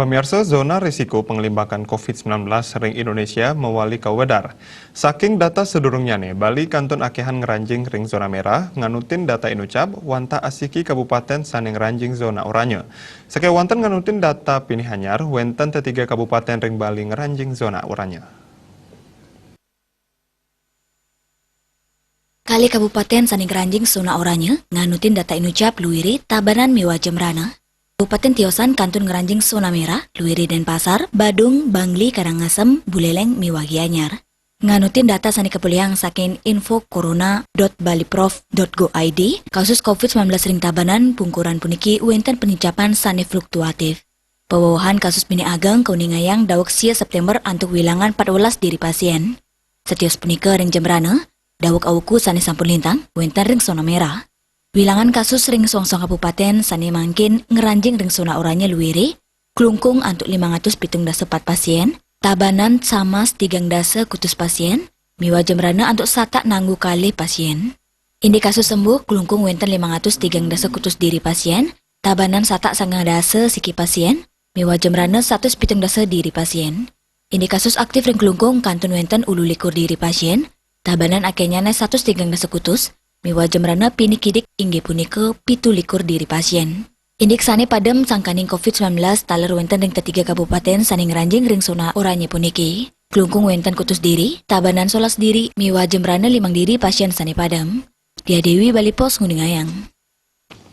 Pemirsa, zona risiko pengelimbakan COVID-19 ring Indonesia mewali kawedar. Saking data sedurungnya nih, Bali kantun akehan ngeranjing ring zona merah, nganutin data inucap, wanta asiki kabupaten saning ranjing zona oranye. Sake wanten nganutin data pinihanyar, wenten tetiga kabupaten ring Bali ngeranjing zona oranye. Kali Kabupaten Saning Ranjing zona oranye, nganutin data inucap Luiri, Tabanan Miwa Jemrana. Kabupaten Tiosan Kantun Ngeranjing zona merah, Luiri Denpasar, Badung, Bangli, Karangasem, Buleleng, Miwa Gianyar. Nganutin data sani kepuliang saking info corona.baliprof.go.id, kasus COVID-19 ring Tabanan, pungkuran puniki wenten penyicapan sani fluktuatif. Pewawahan kasus bini agang kauningayang dawak sia September antuk wilangan 14 diri pasien. Setios punika ring Jemrana, dawak awuku sani sampun lintang, wenten ring zona merah. Wilangan kasus ring songsong kabupaten sani mangkin ngeranjing ring zona oranye Luiri, Klungkung antuk 574 pasien, Tabanan sama 3 kutus pasien, Miwa Jemrana antuk sata nanggu kali pasien. Indi kasus sembuh Klungkung wenten 503 kutus diri pasien, Tabanan sata sangang siki pasien, Miwa Jemrana 170 diri pasien. Indi kasus aktif ring Klungkung kantun wenten 11 diri pasien, Tabanan akenyana 103 kutus, Miwa Jemrana pinikidik inggih punika 17 diri pasien. Indik sane padem sangkaning COVID-19 taler wenten ring ketiga kabupaten saning ranjing ring zona oranye puniki. Klungkung wenten kutus diri, Tabanan 11 diri, Miwa Jemrana 5 diri pasien sane padem. Dia Dewi Bali Pos Nguningayang.